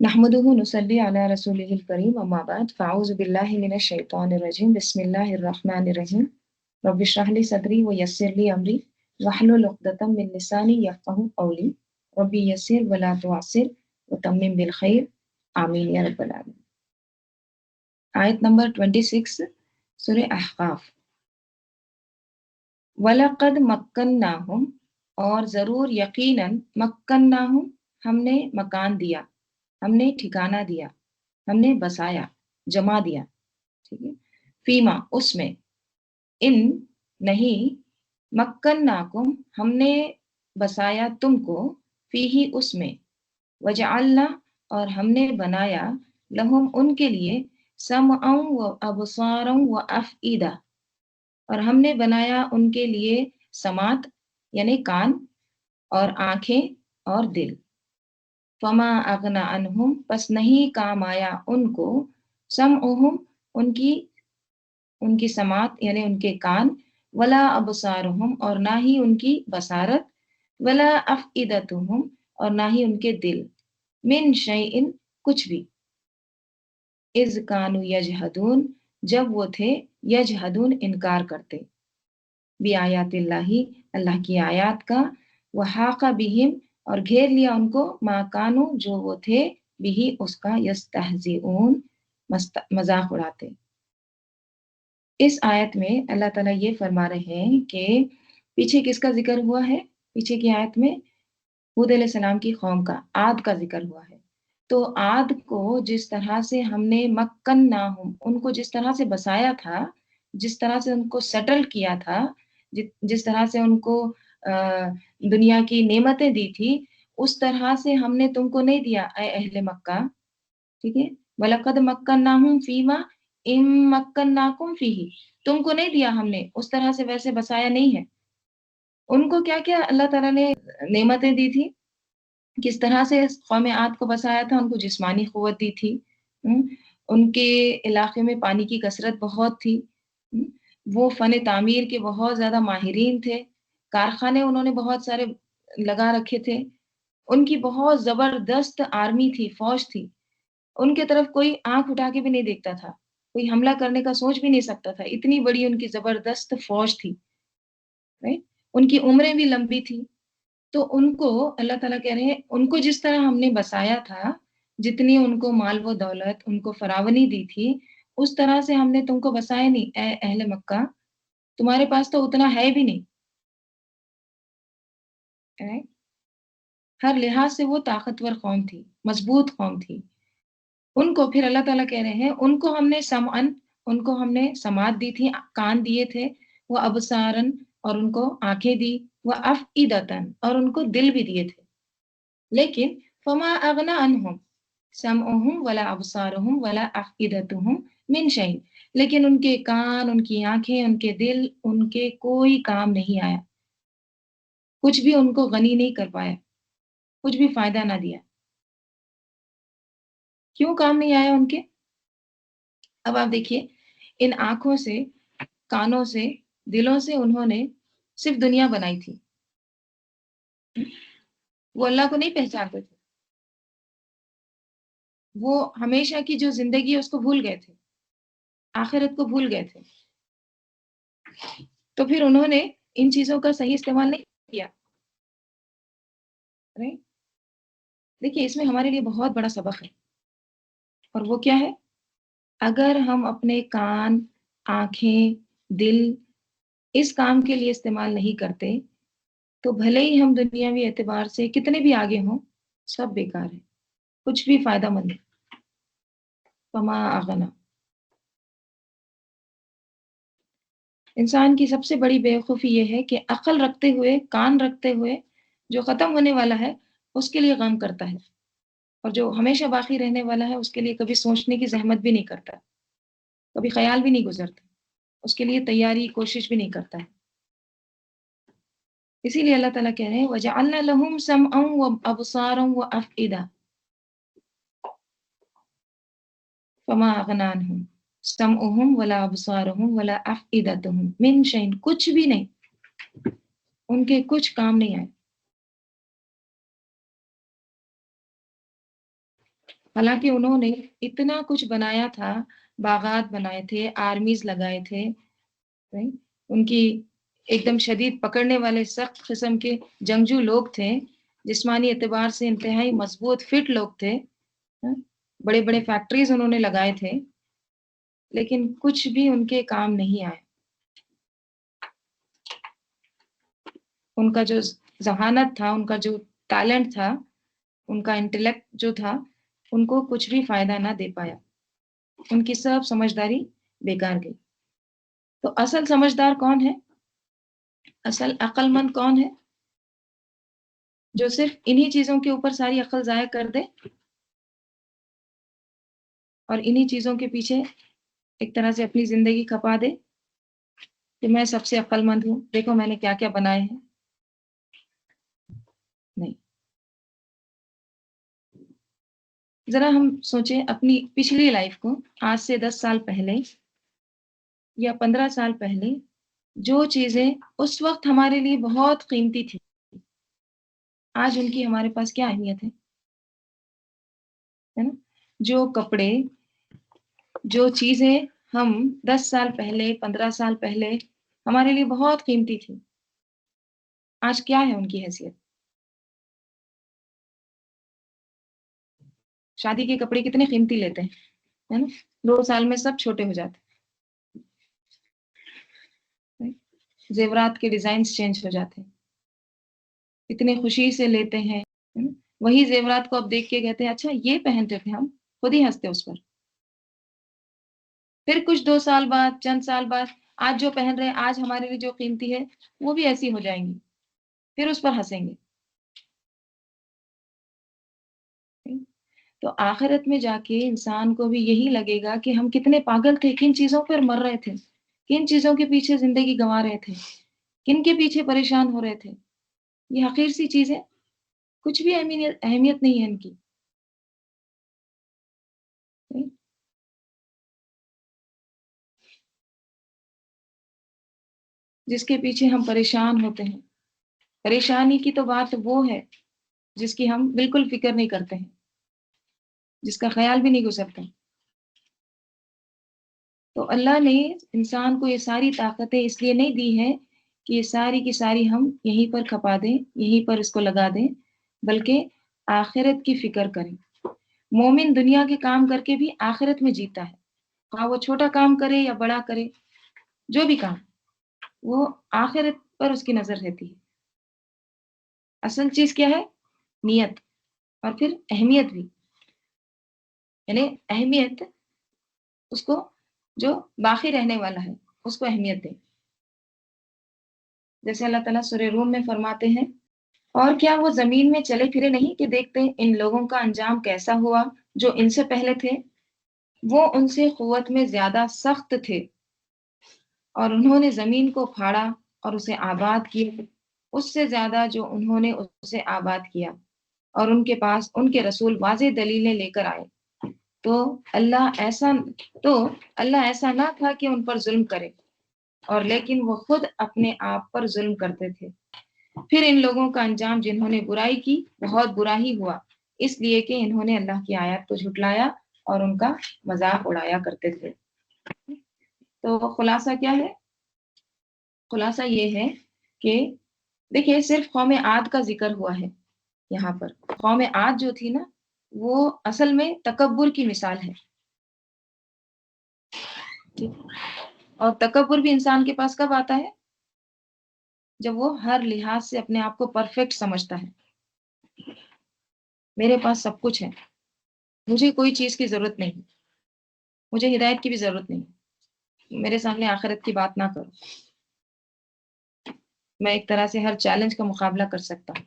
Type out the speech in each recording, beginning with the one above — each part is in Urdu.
نحمده نصلي على رسوله الكريم أما بعد فأعوذ بالله من الشيطان الرجيم بسم الله الرحمن الرحيم رب اشرح لي صدري ويسر لي أمري واحلل عقدة من لساني يفقهوا قولي ربي يسر ولا تعسر وتمم بالخير آمين يا رب العالمين. آیت نمبر 26 سورہ احقاف. وَلَقَدْ مَكَّنَّاهُمْ اور ضرور یقیناً مَكَّنَّاهُمْ ہم نے مکان دیا، ہم نے ٹھکانہ دیا، ہم نے بسایا، جما دیا، ٹھیک ہے. فیما اس میں، ان نہیں، مکناکم ہم نے بسایا تم کو، فیہی اس میں، وجعلنا اور ہم نے بنایا، لہم ان کے لیے، سمعا و ابصارا و افئدہ اور ہم نے بنایا ان کے لیے سماعت یعنی کان اور آنکھیں اور دل. فما اغنا عنہم پس نہیں کام آیا ان کو، سمعہم ان کی سماعت یعنی ان کے کان، ولا ابصارہم اور نہ ہی ان کی بصارت، ولا افئدتہم اور نہ ہی ان کے دل، من شیئن کچھ بھی، اذ کانوا یجہدون جب وہ تھے، یجہدون انکار کرتے، بآیات اللہ اللہ کی آیات کا، وحاق بہم اور گھیر لیا ان کو، ما کانوا جو وہ تھے، بھی اس کا، یستہزئون مذاق اڑاتے. اس آیت میں اللہ تعالیٰ یہ فرما رہے ہیں کہ پیچھے کس کا ذکر ہوا ہے؟ پیچھے کی آیت میں ہود علیہ السلام کی قوم کا، عاد کا ذکر ہوا ہے. تو عاد کو جس طرح سے ہم نے مکناہم ان کو جس طرح سے بسایا تھا، جس طرح سے ان کو سیٹل کیا تھا، جس طرح سے ان کو دنیا کی نعمتیں دی تھی، اس طرح سے ہم نے تم کو نہیں دیا اے اہل مکہ، ٹھیک ہے. وَلَقَدْ مَكَّنَّاهُمْ فِيمَا إِن مَّكَّنَّاكُمْ فِيهِ تم کو نہیں دیا ہم نے اس طرح سے، ویسے بسایا نہیں ہے. ان کو کیا کیا اللہ تعالیٰ نے نعمتیں دی تھی، کس طرح سے قوم عاد کو بسایا تھا. ان کو جسمانی قوت دی تھی، ان کے علاقے میں پانی کی کثرت بہت تھی، وہ فن تعمیر کے بہت زیادہ ماہرین تھے، کارخانے انہوں نے بہت سارے لگا رکھے تھے، ان کی بہت زبردست آرمی تھی، فوج تھی. ان کے طرف کوئی آنکھ اٹھا کے بھی نہیں دیکھتا تھا، کوئی حملہ کرنے کا سوچ بھی نہیں سکتا تھا، اتنی بڑی ان کی زبردست فوج تھی. ان کی عمریں بھی لمبی تھی. تو ان کو اللہ تعالیٰ کہہ رہے ہیں ان کو جس طرح ہم نے بسایا تھا، جتنی ان کو مال و دولت ان کو فراوانی دی تھی، اس طرح سے ہم نے تم کو بسایا نہیں اے اہل مکہ، تمہارے پاس تو اتنا ہے بھی نہیں. ہر لحاظ سے وہ طاقتور قوم تھی، مضبوط قوم تھی. ان کو پھر اللہ تعالیٰ کہہ رہے ہیں ان کو ہم نے سمعن ان کو ہم نے سماعت دی تھی، کان دیے تھے، وہ ابصارن اور ان کو آنکھیں دی، وہ افئدتن اور ان کو دل بھی دیے تھے. لیکن فما اغنا عنہم سمعہم ولا ابصارہم ولا افئدتہم من شیء لیکن ان کے کان، ان کی آنکھیں، ان کے دل، ان کے کوئی کام نہیں آیا، کچھ بھی ان کو غنی نہیں کر پایا، کچھ بھی فائدہ نہ دیا. کیوں کام نہیں آیا ان کے؟ اب آپ دیکھیے، ان آنکھوں سے، کانوں سے، دلوں سے انہوں نے صرف دنیا بنائی تھی، وہ اللہ کو نہیں پہچانتے تھے، وہ ہمیشہ کی جو زندگی ہے اس کو بھول گئے تھے، آخرت کو بھول گئے تھے. تو پھر انہوں نے ان چیزوں کا صحیح استعمال نہیں کیا. دیکھیے اس میں ہمارے لیے بہت بڑا سبق ہے، اور وہ کیا ہے؟ اگر ہم اپنے کان، آنکھیں، دل اس کام کے لیے استعمال نہیں کرتے تو بھلے ہی ہم دنیاوی اعتبار سے کتنے بھی آگے ہوں، سب بیکار ہے، کچھ بھی فائدہ مند نہیں. فما اغنا انسان کی سب سے بڑی بیوقوفی یہ ہے کہ عقل رکھتے ہوئے، کان رکھتے ہوئے جو ختم ہونے والا ہے اس کے لیے غم کرتا ہے، اور جو ہمیشہ باقی رہنے والا ہے اس کے لیے کبھی سوچنے کی زحمت بھی نہیں کرتا، کبھی خیال بھی نہیں گزرتا، اس کے لیے تیاری کوشش بھی نہیں کرتا ہے. اسی لیے اللہ تعالیٰ کہہ رہے ہیں وَجَعَلْنَا لَهُمْ سَمْعًا وَأَبْصَارًا وَأَفْئِدَةً فَمَا أَغْنَىٰ عَنْهُمْ سَمْعُهُمْ وَلَا أَبْصَارُهُمْ وَلَا أَفْئِدَتُهُمْ مِنْ شَيْءٍ کچھ بھی نہیں، ان کے کچھ کام نہیں آئے. حالانکہ انہوں نے اتنا کچھ بنایا تھا، باغات بنائے تھے، آرمیز لگائے تھے، right؟ ان کی ایک دم شدید پکڑنے والے سخت قسم کے جنگجو لوگ تھے، جسمانی اعتبار سے انتہائی مضبوط فٹ لوگ تھے، بڑے بڑے فیکٹریز انہوں نے لگائے تھے، لیکن کچھ بھی ان کے کام نہیں آئے۔ ان کا جو ذہانت تھا، ان کا جو ٹیلنٹ تھا، ان کا انٹلیکٹ جو تھا، ان کو کچھ بھی فائدہ نہ دے پایا، ان کی سب سمجھداری بیکار گئی۔ تو اصل سمجھدار کون ہے؟ اصل عقل مند کون ہے؟ جو صرف انہی چیزوں کے اوپر ساری عقل ضائع کر دے اور انہی چیزوں کے پیچھے ایک طرح سے اپنی زندگی کھپا دے کہ میں سب سے عقل مند ہوں، دیکھو میں نے کیا کیا بنائے ہیں۔ نہیں، ذرا ہم سوچیں اپنی پچھلی لائف کو، آج سے 10 سال پہلے یا 15 سال پہلے جو چیزیں اس وقت ہمارے لیے بہت قیمتی تھی، آج ان کی ہمارے پاس کیا اہمیت ہے نا؟ جو کپڑے، جو چیزیں ہم 10 سال پہلے، 15 سال پہلے ہمارے لیے بہت قیمتی تھی، آج کیا ہے ان کی حیثیت؟ شادی کے کپڑے کتنے قیمتی لیتے ہیں، ہے نا؟ 2 سال میں سب چھوٹے ہو جاتے ہیں، زیورات کے ڈیزائنز چینج ہو جاتے ہیں، اتنے خوشی سے لیتے ہیں، ہے نا؟ وہی زیورات کو اب دیکھ کے کہتے ہیں اچھا یہ پہنتے تھے، ہم خود ہی ہنستے اس پر۔ پھر کچھ 2 سال بعد، چند سال بعد، آج جو پہن رہے ہیں، آج ہمارے لیے جو قیمتی ہے وہ بھی ایسی ہو جائیں گی، پھر اس پر ہنسیں گے۔ تو آخرت میں جا کے انسان کو بھی یہی لگے گا کہ ہم کتنے پاگل تھے، کن چیزوں پر مر رہے تھے، کن چیزوں کے پیچھے زندگی گنوا رہے تھے، کن کے پیچھے پریشان ہو رہے تھے۔ یہ حقیر سی چیزیں، کچھ بھی اہمیت نہیں ہے ان کی۔ جس کے پیچھے ہم پریشان ہوتے ہیں، پریشانی کی تو بات وہ ہے جس کی ہم بالکل فکر نہیں کرتے ہیں، جس کا خیال بھی نہیں گزرتا۔ تو اللہ نے انسان کو یہ ساری طاقتیں اس لیے نہیں دی ہے کہ یہ ساری کی ساری ہم یہیں پر کھپا دیں، یہیں پر اس کو لگا دیں، بلکہ آخرت کی فکر کریں۔ مومن دنیا کے کام کر کے بھی آخرت میں جیتا ہے، خواہ وہ چھوٹا کام کرے یا بڑا کرے، جو بھی کام، وہ آخرت پر اس کی نظر رہتی ہے۔ اصل چیز کیا ہے؟ نیت، اور پھر اہمیت بھی، یعنی اہمیت اس کو جو باقی رہنے والا ہے اس کو اہمیت دیں۔ جیسے اللہ تعالیٰ سورہ روم میں فرماتے ہیں، اور کیا وہ زمین میں چلے پھرے نہیں کہ دیکھتے ان لوگوں کا انجام کیسا ہوا جو ان سے پہلے تھے؟ وہ ان سے قوت میں زیادہ سخت تھے، اور انہوں نے زمین کو پھاڑا اور اسے آباد کیا، اس سے زیادہ جو انہوں نے اسے آباد کیا، اور ان کے پاس ان کے رسول واضح دلیلیں لے کر آئے۔ تو اللہ ایسا نہ تھا کہ ان پر ظلم کرے، اور لیکن وہ خود اپنے آپ پر ظلم کرتے تھے۔ پھر ان لوگوں کا انجام جنہوں نے برائی کی بہت برا ہی ہوا، اس لیے کہ انہوں نے اللہ کی آیات کو جھٹلایا اور ان کا مذاق اڑایا کرتے تھے۔ تو خلاصہ کیا ہے؟ خلاصہ یہ ہے کہ دیکھیے صرف قوم عاد کا ذکر ہوا ہے یہاں پر۔ قوم عاد جو تھی نا، وہ اصل میں تکبر کی مثال ہے، ٹھیک؟ اور تکبر بھی انسان کے پاس کب آتا ہے؟ جب وہ ہر لحاظ سے اپنے آپ کو پرفیکٹ سمجھتا ہے، میرے پاس سب کچھ ہے، مجھے کوئی چیز کی ضرورت نہیں، مجھے ہدایت کی بھی ضرورت نہیں، میرے سامنے آخرت کی بات نہ کرو، میں ایک طرح سے ہر چیلنج کا مقابلہ کر سکتا ہوں،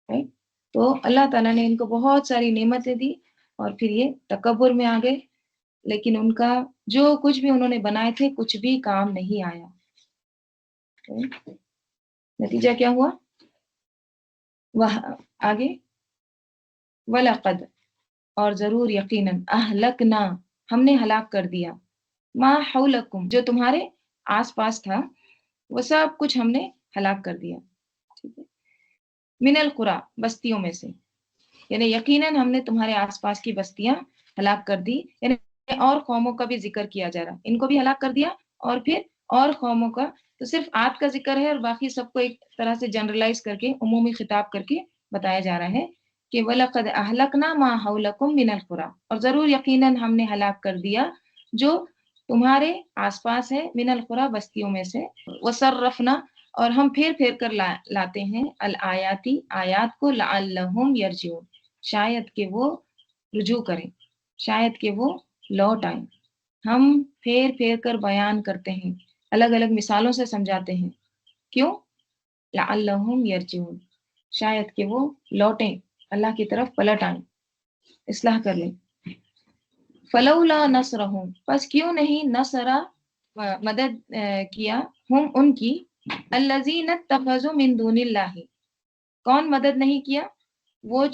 right؟ تو اللہ تعالیٰ نے ان کو بہت ساری نعمتیں دی، اور پھر یہ تکبر میں آ گئے، لیکن ان کا جو کچھ بھی انہوں نے بنائے تھے کچھ بھی کام نہیں آیا۔ نتیجہ کیا ہوا؟ وہ آگے، وَلَقَدْ، اور ضرور یقیناً، اہلکنا، ہم نے ہلاک کر دیا، ما حولکم، جو تمہارے آس پاس تھا وہ سب کچھ ہم نے ہلاک کر دیا، ٹھیک ہے؟ من القریٰ، بستیوں میں سے، یعنی یقیناً ہم نے تمہارے آس پاس کی بستیاں ہلاک کر دی، یعنی اور قوموں کا بھی ذکر کیا جا رہا، ان کو بھی ہلاک کر دیا اور پھر اور قوموں کا، تو صرف عاد کا ذکر ہے اور باقی سب کو ایک طرح سے جنرلائز کر کے عمومی خطاب کر کے بتایا جا رہا ہے کہ وَلَقَدْ أَهْلَكْنَا مَا حَوْلَكُم مِّنَ الْقُرَىٰ، اور ضرور یقیناً ہم نے ہلاک کر دیا جو تمہارے آس پاس ہے، من القریٰ بستیوں میں سے، وصرفنا، اور ہم پھر پھر کر لاتے ہیں الآیاتی آیات کو، لعلہم یرجعون، شاید کہ وہ رجوع کریں، شاید کہ وہ لوٹ آئیں۔ ہم پھر پھر کر بیان کرتے ہیں، الگ الگ مثالوں سے سمجھاتے ہیں، کیوں؟ لعلہم یرجعون، شاید کہ وہ لوٹیں، اللہ کی طرف پلٹ آئیں، اصلاح کر لیں۔ فلولا نصرہم، پس کیوں نہیں نصرہ مدد کیا، ہم ان کی، الذین اتخذوا من دون اللہ، کون مدد نہیں کیا؟ وہ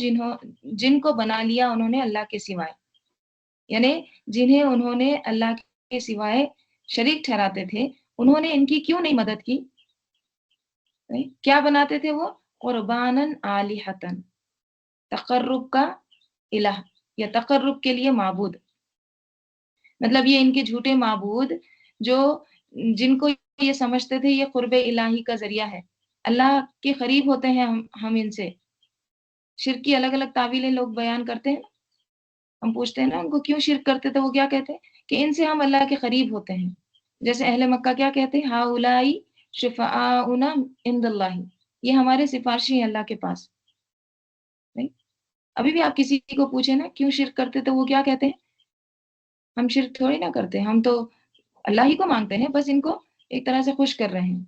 جن کو بنا لیا انہوں نے اللہ کے سوائے، یعنی جنہیں انہوں نے اللہ کے سوائے شریک ٹھہراتے تھے، انہوں نے ان کی کیوں نہیں مدد کی؟ کیا بناتے تھے وہ؟ قرباناً آلہتاً، تقرب کا الہ یا تقرب کے لیے معبود، مطلب یہ ان کے جھوٹے معبود جو جن کو یہ سمجھتے تھے یہ قرب الہی کا ذریعہ ہے، اللہ کے قریب ہوتے ہیں ہم ان سے، شرک کی الگ الگ تعویلیں لوگ بیان کرتے ہیں، ہم پوچھتے ہیں نا ان کو کیوں شرک کرتے تھے، وہ کیا کہتے ہیں کہ ان سے ہم اللہ کے قریب ہوتے ہیں، جیسے اہل مکہ کیا کہتے ہیں، ہؤلاء شفعاؤنا عند اللہ، یہ ہمارے سفارشی ہیں اللہ کے پاس، نہیں؟ ابھی بھی آپ کسی کو پوچھیں نا کیوں شرک کرتے تھے، وہ کیا کہتے ہیں، ہم شرک تھوڑی نہ کرتے، ہم تو اللہ ہی کو مانگتے ہیں، بس ان کو ایک طرح سے خوش کر رہے ہیں۔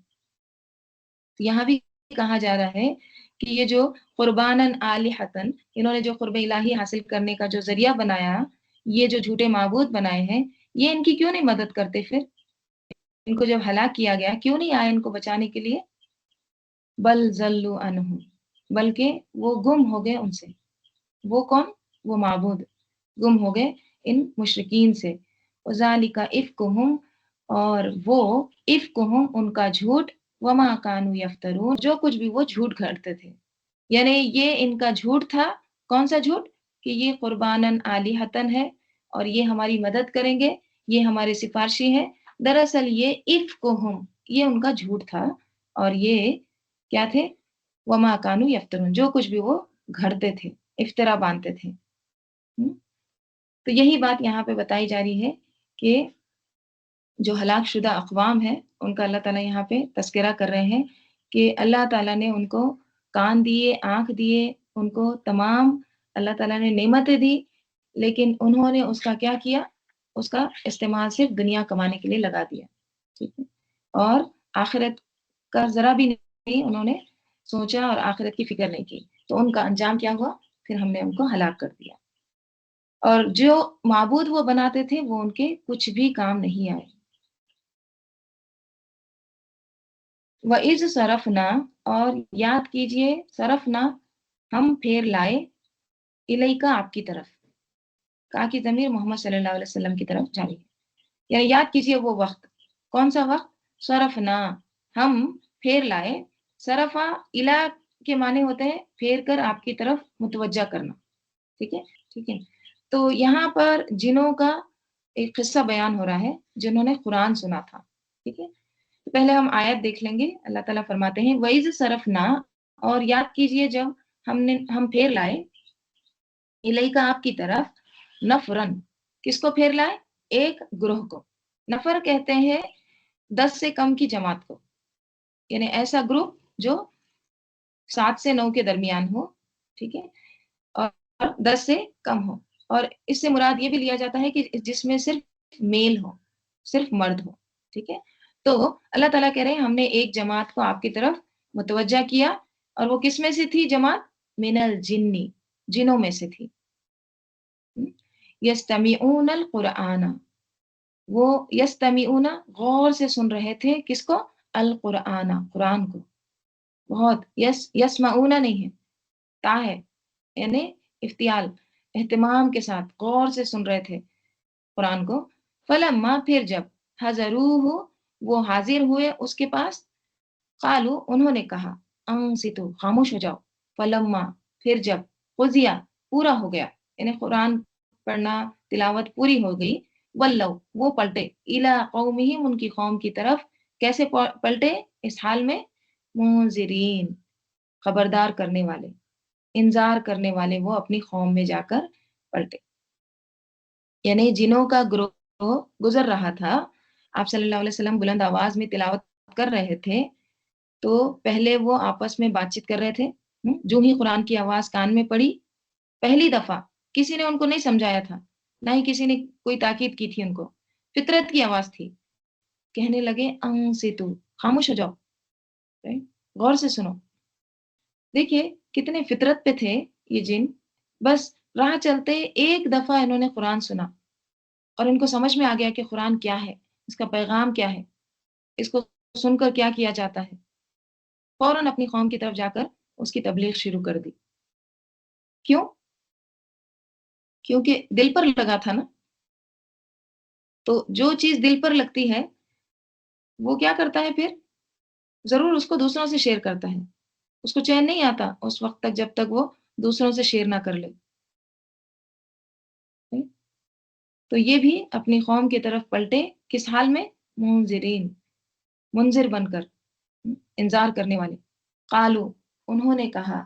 یہاں بھی کہا جا رہا ہے کہ یہ جو قرباناً آلہتاً، انہوں نے جو قرب الہی حاصل کرنے کا جو ذریعہ بنایا، یہ جو جھوٹے معبود بنائے ہیں، یہ ان کی کیوں نہیں مدد کرتے؟ پھر ان کو جب ہلاک کیا گیا کیوں نہیں آئے ان کو بچانے کے لیے؟ بل ضلوا عنہم، بلکہ وہ گم ہو گئے ان سے، وہ کون؟ وہ معبود گم ہو گئے ان مشرکین سے، وذالک افکہم، اور وہ افکہم ان کا جھوٹ، وما کانوا یفترون، جو کچھ بھی وہ جھوٹ گھڑتے تھے، یعنی یہ ان کا جھوٹ تھا، کون سا جھوٹ؟ کہ یہ قرباناً آلہتاً ہے اور یہ ہماری مدد کریں گے، یہ ہمارے سفارشی ہیں، دراصل یہ افکہم، یہ ان کا جھوٹ تھا، اور یہ کیا تھے؟ وما کانوا یفترون، جو کچھ بھی وہ گھڑتے تھے، افترا باندھتے تھے۔ تو یہی بات یہاں پہ بتائی جا رہی ہے کہ جو ہلاک شدہ اقوام ہیں ان کا اللہ تعالیٰ یہاں پہ تذکرہ کر رہے ہیں کہ اللہ تعالیٰ نے ان کو کان دیے، آنکھ دیے، ان کو تمام اللہ تعالیٰ نے نعمتیں دی، لیکن انہوں نے اس کا کیا کیا؟ اس کا استعمال صرف دنیا کمانے کے لیے لگا دیا، ٹھیک ہے، اور آخرت کا ذرا بھی نہیں انہوں نے سوچا اور آخرت کی فکر نہیں کی، تو ان کا انجام کیا ہوا؟ پھر ہم نے ان کو ہلاک کر دیا، اور جو معبود وہ بناتے تھے وہ ان کے کچھ بھی کام نہیں آئے۔ وَإِذْ صَرَفْنَا، اور یاد کیجئے، صرفنا ہم پھیر لائے، الیکا آپ کی طرف، کہا کہ ضمیر محمد صلی اللہ علیہ وسلم کی طرف جاری ہے، یعنی یاد کیجئے وہ وقت، کون سا وقت؟ صرفنا ہم پھیر لائے، صرفا الا کے معنی ہوتے ہیں پھیر کر آپ کی طرف متوجہ کرنا، ٹھیک ہے، ٹھیک ہے، تو یہاں پر جنوں کا ایک قصہ بیان ہو رہا ہے جنہوں نے قرآن سنا تھا، ٹھیک ہے، تو پہلے ہم آیت دیکھ لیں گے۔ اللہ تعالیٰ فرماتے ہیں وَإِذْ صَرَفْنَا، اور یاد کیجئے جب ہم پھیر لائے، الیکا آپ کی طرف، نفرن، کس کو پھیر لائے؟ ایک گروہ کو، نفر کہتے ہیں 10 سے کم کی جماعت کو، یعنی ایسا گروپ جو 7 سے 9 کے درمیان ہو، ٹھیک ہے، اور 10 سے کم ہو، اور اس سے مراد یہ بھی لیا جاتا ہے کہ جس میں صرف میل ہو، صرف مرد ہو، ٹھیک ہے، تو اللہ تعالیٰ کہہ رہے ہیں ہم نے ایک جماعت کو آپ کی طرف متوجہ کیا، اور وہ کس میں سے تھی جماعت؟ من الجنی، جنوں میں سے تھی، یستمعون القرآن، وہ یستمعون غور سے سن رہے تھے، کس کو؟ القرآن، قرآن کو، بہت، یسمعون نہیں ہے، تا ہے، یعنی افتیال، اہتمام کے ساتھ غور سے سن رہے تھے قرآن کو، فلما، پھر جب، حضروہ، وہ حاضر ہوئے اس کے پاس، قالو، انہوں نے کہا، انصتو، خاموش ہو جاؤ، فلما، پھر جب، قضیا، پورا ہو گیا، یعنی قرآن پڑھنا تلاوت پوری ہو گئی، ولو وہ پلٹے، الی قومہم ان کی قوم کی طرف، کیسے پلٹے؟ اس حال میں منذرین خبردار کرنے والے، انذار کرنے والے، وہ اپنی قوم میں جا کر پلٹے. یعنی جنوں کا گروہ گزر رہا تھا، آپ صلی اللہ علیہ وسلم بلند آواز میں تلاوت کر رہے تھے، تو پہلے وہ آپس میں بات چیت کر رہے تھے. جو ہی قرآن کی آواز کان میں پڑی، پہلی دفعہ کسی نے ان کو نہیں سمجھایا تھا، نہ ہی کسی نے کوئی تاکید کی تھی ان کو، فطرت کی آواز تھی. کہنے لگے انصتو، خاموش ہو جاؤ، غور سے سنو. دیکھیے کتنے فطرت پہ تھے یہ جن. بس راہ چلتے ایک دفعہ انہوں نے قرآن سنا اور ان کو سمجھ میں آ گیا کہ قرآن کیا ہے، اس کا پیغام کیا ہے، اس کو سن کر کیا کیا جاتا ہے. فوراً اپنی قوم کی طرف جا کر اس کی تبلیغ شروع کر دی. کیوں؟ کیونکہ دل پر لگا تھا نا. تو جو چیز دل پر لگتی ہے وہ کیا کرتا ہے پھر؟ ضرور اس کو دوسروں سے شیئر کرتا ہے. اس کو چین نہیں آتا اس وقت تک جب تک وہ دوسروں سے شیئر نہ کر لے. تو یہ بھی اپنی قوم کی طرف پلٹے، کس حال میں؟ منذرین، منذر بن کر، انذار کرنے والے. قالو، انہوں نے کہا.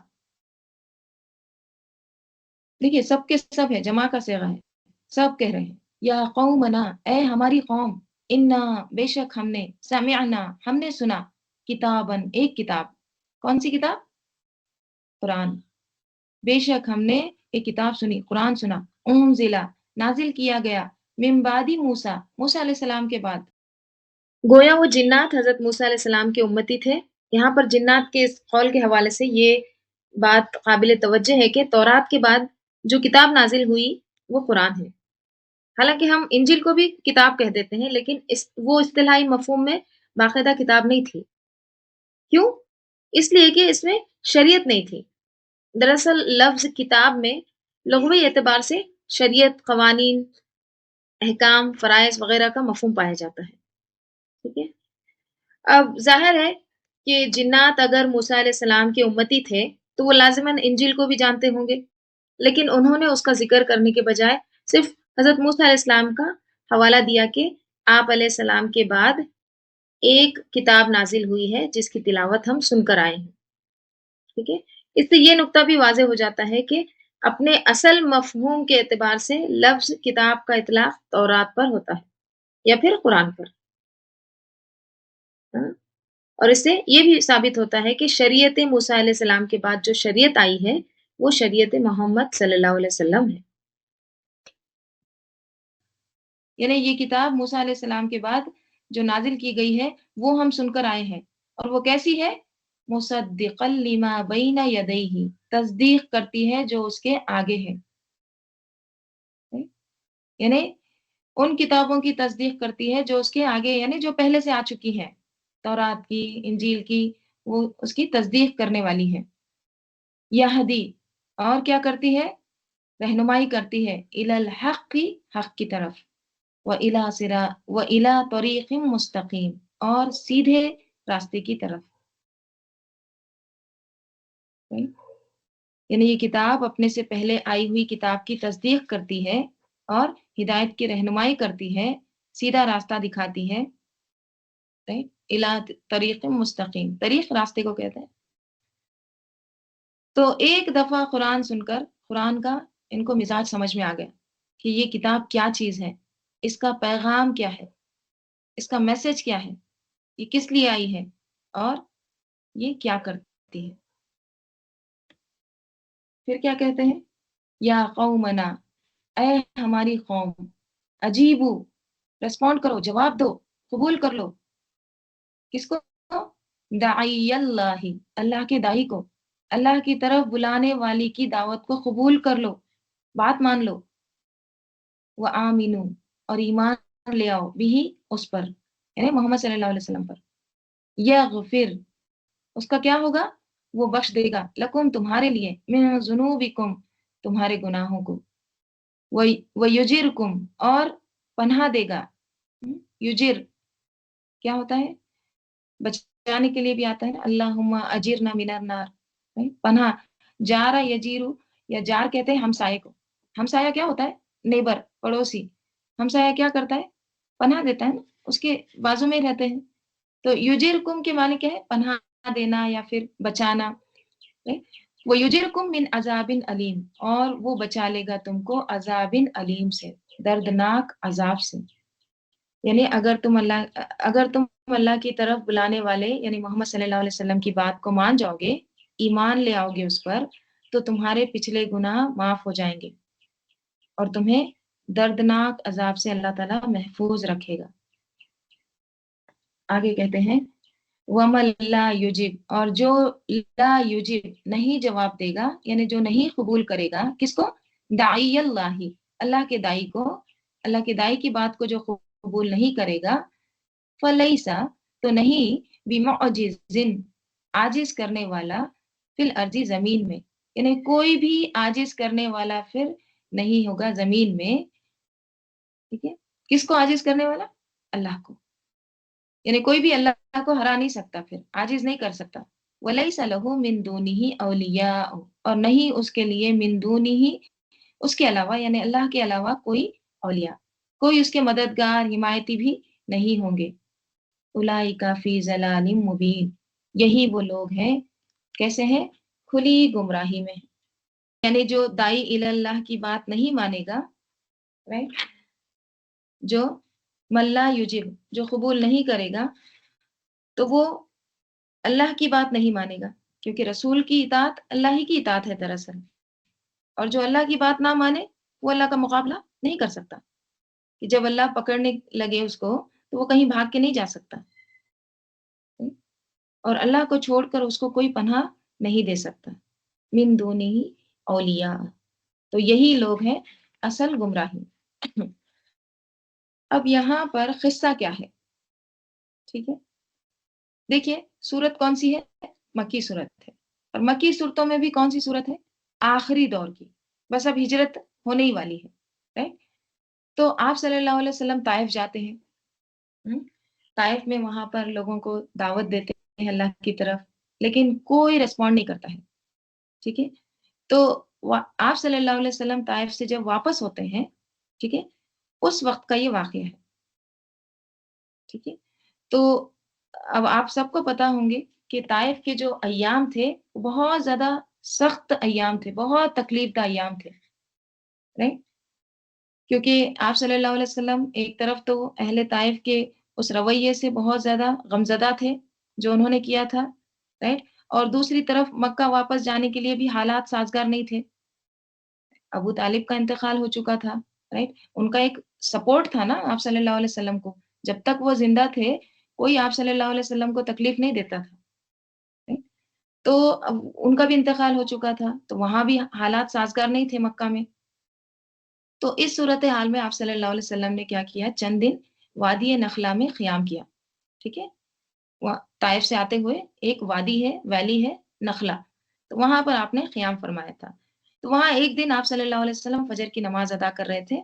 دیکھیے سب کے سب ہے، جمع کا صیغہ ہے، سب کہہ رہے ہیں یا قومنا، اے ہماری قوم، انا بے شک ہم نے، سمعنا ہم نے سنا، کتابن ایک کتاب. کون سی کتاب؟ قرآن. بے شک ہم نے ایک کتاب سنی، قرآن سنا، انزلا نازل کیا گیا، من بعد موسیٰ، موسیٰ علیہ السلام کے بعد. گویا وہ جنات حضرت موسیٰ علیہ السلام کے امتی تھے. یہاں پر جنات کے اس قول کے حوالے سے یہ بات قابل توجہ ہے کہ تورات کے بعد جو کتاب نازل ہوئی وہ قرآن ہے. حالانکہ ہم انجیل کو بھی کتاب کہہ دیتے ہیں، لیکن وہ اصطلاحی مفہوم میں باقاعدہ کتاب نہیں تھی. کیوں؟ اس لیے کہ اس میں شریعت نہیں تھی. دراصل لفظ کتاب میں لغوی اعتبار سے شریعت، قوانین، احکام، فرائض وغیرہ کا مفہوم پایا جاتا ہے. ٹھیک ہے. اب ظاہر ہے کہ جنات اگر موسیٰ علیہ السلام کے امتی تھے تو وہ لازماً انجیل کو بھی جانتے ہوں گے، لیکن انہوں نے اس کا ذکر کرنے کے بجائے صرف حضرت موسیٰ علیہ السلام کا حوالہ دیا کہ آپ علیہ السلام کے بعد ایک کتاب نازل ہوئی ہے جس کی تلاوت ہم سن کر آئے ہیں. ٹھیک ہے. اس سے یہ نقطہ بھی واضح ہو جاتا ہے کہ اپنے اصل مفہوم کے اعتبار سے لفظ کتاب کا اطلاق تورات پر ہوتا ہے یا پھر قرآن پر. اور اس سے یہ بھی ثابت ہوتا ہے کہ شریعت موسیٰ علیہ السلام کے بعد جو شریعت آئی ہے وہ شریعت محمد صلی اللہ علیہ وسلم ہے. یعنی یہ کتاب موسیٰ علیہ السلام کے بعد جو نازل کی گئی ہے وہ ہم سن کر آئے ہیں. اور وہ کیسی ہے؟ مصدقا لما بین یدیہ، تصدیق کرتی ہے جو اس کے آگے ہے. یعنی ان کتابوں کی تصدیق کرتی ہے جو اس کے آگے، یعنی جو پہلے سے آ چکی ہیں، تورات کی، انجیل کی، وہ اس کی تصدیق کرنے والی ہے. یہدی، اور کیا کرتی ہے؟ رہنمائی کرتی ہے، الی الحق، حق کی طرف، وَإِلَى طَرِيقٍ مستقیم، اور سیدھے راستے کی طرف. یعنی یہ کتاب اپنے سے پہلے آئی ہوئی کتاب کی تصدیق کرتی ہے اور ہدایت کی رہنمائی کرتی ہے، سیدھا راستہ دکھاتی ہے. اِلَى طَرِيقٍ مستقیم، طریق راستے کو کہتے ہیں. تو ایک دفعہ قرآن سن کر قرآن کا ان کو مزاج سمجھ میں آ گیا کہ یہ کتاب کیا چیز ہے، اس کا پیغام کیا ہے، اس کا میسج کیا ہے، یہ کس لیے آئی ہے اور یہ کیا کرتی ہے. پھر کیا کہتے ہیں؟ یا قومنا، اے ہماری قوم، عجیبو، ریسپونڈ کرو، جواب دو، قبول کر لو. کس کو؟ داعی اللہ، اللہ کے داعی کو، اللہ کی طرف بلانے والی کی دعوت کو قبول کر لو، بات مان لو. وآمنو، اور ایمان لے آؤ، بھی اس پر، یعنی محمد صلی اللہ علیہ وسلم پر. یغفر، اس کا کیا ہوگا؟ وہ بخش دے گا، لکم، تمہارے لیے، من ذنوبکم، تمہارے گناہوں کو، ویجرکم، اور پناہ دے گا. یجر کیا ہوتا ہے؟ بچانے کے لیے بھی آتا ہے نا، اللہم اجرنا من النار، پناہ. جارا یجیرو، یا جار کہتے ہیں ہمسائے کو. ہمسایہ کیا ہوتا ہے؟ نیبر، پڑوسی. ہمسایہ کیا کرتا ہے؟ پناہ دیتا ہے نا، اس کے بازو میں ہی رہتے ہیں. تو یجرکم کے معنی کیا ہے؟ پناہ دینا یا پھر بچانا. وہ یجرکم من عذاب علیم، اور وہ بچا لے گا تم کو عذاب علیم سے، دردناک عذاب سے. یعنی اگر تم اللہ کی طرف بلانے والے یعنی محمد صلی اللہ علیہ وسلم کی بات کو مان جاؤ گے، ایمان لے آؤ گے اس پر، تو تمہارے پچھلے گناہ معاف ہو جائیں گے اور تمہیں دردناک عذاب سے اللہ تعالیٰ محفوظ رکھے گا. آگے کہتے ہیں وَمَن لَا يُجِبْ، اور جو لا یجب نہیں جواب دے گا، یعنی جو نہیں قبول کرے گا. کس کو؟ داعی اللہ، اللہ کے دائی کو، اللہ کے دائی کی بات کو جو قبول نہیں کرے گا. فَلَيْسَ، تو نہیں، بِمُعْجِزٍ، عاجز کرنے والا، فی الارض، زمین میں. یعنی کوئی بھی عاجز کرنے والا پھر نہیں ہوگا زمین میں. ٹھیک ہے، کس کو عاجز کرنے والا؟ اللہ کو. یعنی کوئی بھی اللہ کو ہرا نہیں سکتا، پھر عاجز نہیں کر سکتا. وَلَيْسَ لَهُ مِن دُونِهِ أَوْلِيَاءُ، اور نہیں اس کے لیے من دونه، اس کے علاوہ یعنی اللہ کے علاوہ کوئی اولیاء، کوئی اس کے مددگار حمایتی بھی نہیں ہوں گے. اولئک فی ضلال مبین، یہی وہ لوگ ہیں، کیسے ہیں؟ کھلی گمراہی میں. یعنی جو دائی الی اللہ کی بات نہیں مانے گا، right؟ جو ملا یجب، جو قبول نہیں کرے گا، تو وہ اللہ کی بات نہیں مانے گا، کیونکہ رسول کی اطاعت اللہ ہی کی اطاعت ہے دراصل. اور جو اللہ کی بات نہ مانے وہ اللہ کا مقابلہ نہیں کر سکتا، کہ جب اللہ پکڑنے لگے اس کو تو وہ کہیں بھاگ کے نہیں جا سکتا، اور اللہ کو چھوڑ کر اس کو کوئی پناہ نہیں دے سکتا. من دونہ اولیاء، تو یہی لوگ ہیں اصل گمراہی. اب یہاں پر قصہ کیا ہے؟ ٹھیک ہے، دیکھیے سورت کون سی ہے؟ مکی سورت ہے. اور مکی صورتوں میں بھی کون سی صورت ہے؟ آخری دور کی، بس اب ہجرت ہونے ہی والی ہے، رائٹ؟ تو آپ صلی اللہ علیہ وسلم طائف جاتے ہیں. طائف میں وہاں پر لوگوں کو دعوت دیتے ہیں اللہ کی طرف، لیکن کوئی ریسپونڈ نہیں کرتا ہے. ٹھیک ہے، تو آپ صلی اللہ علیہ وسلم طائف سے جب واپس ہوتے ہیں، ٹھیک ہے، اس وقت کا یہ واقعہ ہے. ٹھیک ہے، تو اب آپ سب کو پتا ہوں گے کہ طائف کے جو ایام تھے بہت زیادہ سخت ایام تھے، بہت تکلیف دہ ایام تھے، رائٹ؟ کیونکہ آپ صلی اللہ علیہ وسلم ایک طرف تو اہل طائف کے اس رویے سے بہت زیادہ غمزدہ تھے جو انہوں نے کیا تھا، رائٹ؟ اور دوسری طرف مکہ واپس جانے کے لیے بھی حالات سازگار نہیں تھے. ابو طالب کا انتقال ہو چکا تھا، رائٹ؟ ان کا ایک سپورٹ تھا نا آپ صلی اللہ علیہ وسلم کو، جب تک وہ زندہ تھے کوئی آپ صلی اللہ علیہ وسلم کو تکلیف نہیں دیتا تھا، right؟ تو اب ان کا بھی انتقال ہو چکا تھا، تو وہاں بھی حالات سازگار نہیں تھے مکہ میں. تو اس صورتحال میں آپ صلی اللہ علیہ وسلم نے کیا کیا؟ چند دن وادی نخلا میں قیام کیا. ٹھیک ہے، طائف سے آتے ہوئے ایک وادی ہے، ویلی ہے نخلا، تو وہاں پر آپ نے قیام فرمایا تھا. تو وہاں ایک دن آپ صلی اللہ علیہ وسلم فجر کی نماز ادا کر رہے تھے.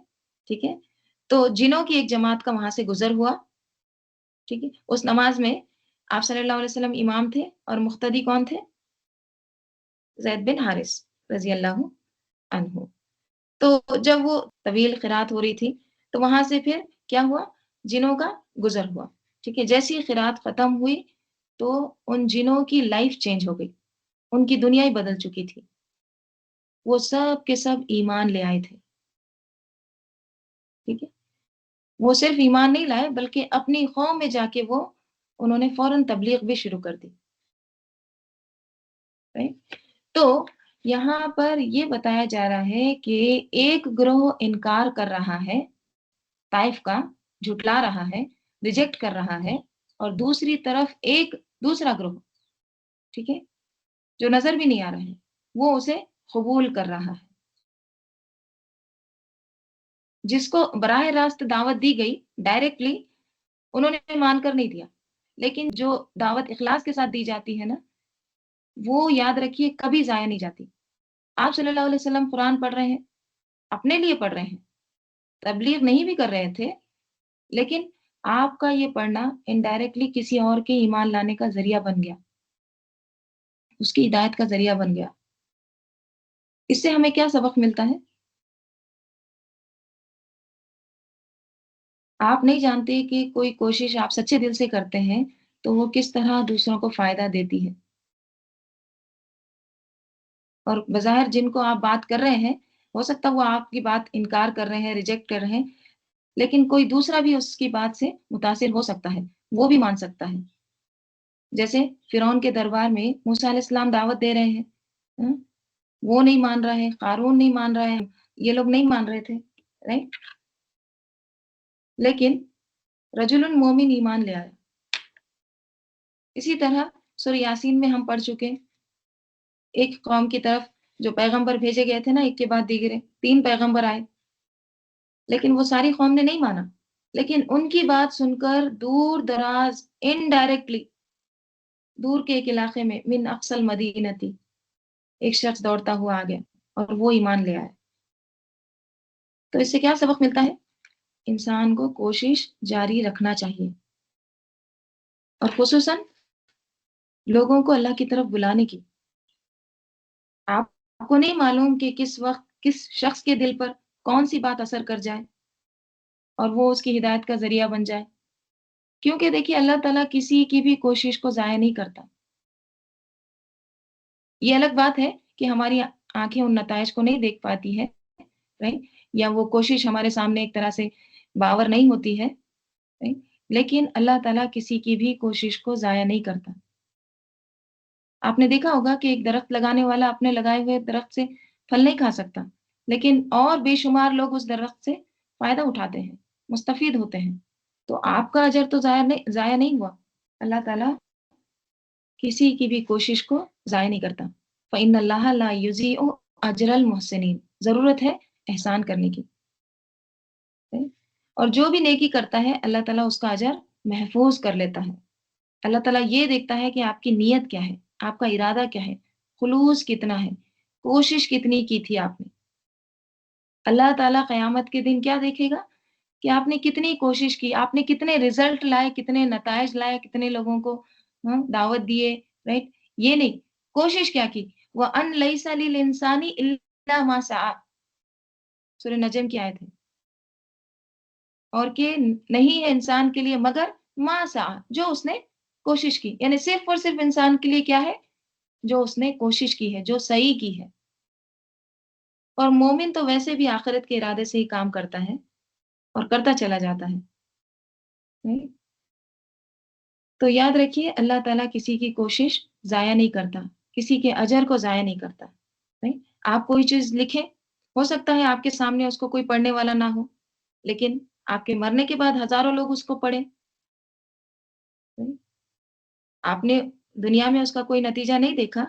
ٹھیک ہے، تو جنوں کی ایک جماعت کا وہاں سے گزر ہوا. ٹھیک ہے، اس نماز میں آپ صلی اللہ علیہ وسلم امام تھے اور مقتدی کون تھے؟ زید بن حارث رضی اللہ عنہ. تو جب وہ طویل قرات ہو رہی تھی تو وہاں سے پھر کیا ہوا؟ جنوں کا گزر ہوا. ٹھیک ہے، جیسی قرات ختم ہوئی تو ان جنوں کی لائف چینج ہو گئی، ان کی دنیا ہی بدل چکی تھی. وہ سب کے سب ایمان لے آئے تھے. ٹھیک ہے، وہ صرف ایمان نہیں لائے بلکہ اپنی قوم میں جا کے انہوں نے فوراً تبلیغ بھی شروع کر دی. تو یہاں پر یہ بتایا جا رہا ہے کہ ایک گروہ انکار کر رہا ہے طائف کا، جھٹلا رہا ہے، ریجیکٹ کر رہا ہے، اور دوسری طرف ایک دوسرا گروہ، ٹھیک ہے، جو نظر بھی نہیں آ رہا ہے، وہ اسے قبول کر رہا ہے. جس کو براہ راست دعوت دی گئی ڈائریکٹلی، انہوں نے مان کر نہیں دیا، لیکن جو دعوت اخلاص کے ساتھ دی جاتی ہے نا، وہ یاد رکھیے کبھی ضائع نہیں جاتی. آپ صلی اللہ علیہ وسلم قرآن پڑھ رہے ہیں، اپنے لیے پڑھ رہے ہیں، تبلیغ نہیں بھی کر رہے تھے، لیکن آپ کا یہ پڑھنا انڈائریکٹلی کسی اور کے ایمان لانے کا ذریعہ بن گیا، اس کی ہدایت کا ذریعہ بن گیا. اس سے ہمیں کیا سبق ملتا ہے؟ آپ نہیں جانتے کہ کوئی کوشش آپ سچے دل سے کرتے ہیں تو وہ کس طرح دوسروں کو فائدہ دیتی ہے، اور بظاہر جن کو آپ بات کر رہے ہیں، ہو سکتا ہے وہ آپ کی بات انکار کر رہے ہیں، ریجیکٹ کر رہے ہیں، لیکن کوئی دوسرا بھی اس کی بات سے متاثر ہو سکتا ہے، وہ بھی مان سکتا ہے۔ جیسے فرعون کے دربار میں موسیٰ علیہ السلام دعوت دے رہے ہیں، ہاں، وہ نہیں مان رہا ہے، قارون نہیں مان رہا ہے، یہ لوگ نہیں مان رہے تھے، رائٹ؟ لیکن رجل مومن ایمان لے آیا۔ اسی طرح سورہ یاسین میں ہم پڑھ چکے، ایک قوم کی طرف جو پیغمبر بھیجے گئے تھے نا، ایک کے بعد دیگرے 3 پیغمبر آئے، لیکن وہ ساری قوم نے نہیں مانا، لیکن ان کی بات سن کر دور دراز انڈائریکٹلی دور کے ایک علاقے میں من اقصى المدینتی ایک شخص دوڑتا ہوا آ گیا اور وہ ایمان لے آیا۔ تو اس سے کیا سبق ملتا ہے؟ انسان کو کوشش جاری رکھنا چاہیے، اور خصوصاً لوگوں کو اللہ کی طرف بلانے کی۔ آپ کو نہیں معلوم کہ کس وقت کس شخص کے دل پر کون سی بات اثر کر جائے اور وہ اس کی ہدایت کا ذریعہ بن جائے، کیونکہ دیکھیے اللہ تعالیٰ کسی کی بھی کوشش کو ضائع نہیں کرتا۔ یہ الگ بات ہے کہ ہماری آنکھیں ان نتائج کو نہیں دیکھ پاتی ہے، رائٹ؟ یا وہ کوشش ہمارے سامنے ایک طرح سے باور نہیں ہوتی ہے، رائٹ؟ لیکن اللہ تعالیٰ کسی کی بھی کوشش کو ضائع نہیں کرتا۔ آپ نے دیکھا ہوگا کہ ایک درخت لگانے والا اپنے لگائے ہوئے درخت سے پھل نہیں کھا سکتا، لیکن اور بے شمار لوگ اس درخت سے فائدہ اٹھاتے ہیں، مستفید ہوتے ہیں۔ تو آپ کا اجر تو ضائع نہیں ہوا۔ اللہ تعالیٰ کسی کی بھی کوشش کو ضائع نہیں کرتا۔ فَإِنَّ اللَّهَ لَا يُضِيعُ أَجْرَ الْمُحْسِنِينَ، ضرورت ہے احسان کرنے کی، اور جو بھی نیکی کرتا ہے اللہ تعالیٰ اس کا اجر محفوظ کر لیتا ہے۔ اللہ تعالیٰ یہ دیکھتا ہے کہ آپ کی نیت کیا ہے، آپ کا ارادہ کیا ہے، خلوص کتنا ہے، کوشش کتنی کی تھی آپ نے۔ اللہ تعالیٰ قیامت کے دن کیا دیکھے گا کہ آپ نے کتنی کوشش کی، آپ نے کتنے رزلٹ لائے، کتنے نتائج لائے، کتنے لوگوں کو دعوت دیے، رائٹ؟ یہ نہیں، کوشش کیا کی۔ وَأَن لَيْسَ لِلْإِنسَانِ إِلَّا مَا سَعَىٰ، سورہ نجم کی آیت ہے، اور کہ نہیں ہے انسان کے لیے مگر ما سعی، جو اس نے کوشش کی، یعنی صرف اور صرف انسان کے لیے کیا ہے؟ جو اس نے کوشش کی ہے، جو صحیح کی ہے۔ اور مومن تو ویسے بھی آخرت کے ارادے سے ہی کام کرتا ہے اور کرتا چلا جاتا ہے، right؟ تو یاد رکھیے اللہ تعالیٰ کسی کی کوشش ضائع نہیں کرتا، کسی کے اجر کو ضائع نہیں کرتا، right؟ آپ کوئی چیز لکھیں، ہو سکتا ہے آپ کے سامنے اس کو کوئی پڑھنے والا نہ ہو، لیکن آپ کے مرنے کے بعد ہزاروں لوگ اس کو پڑھیں، right؟ آپ نے دنیا میں اس کا کوئی نتیجہ نہیں دیکھا،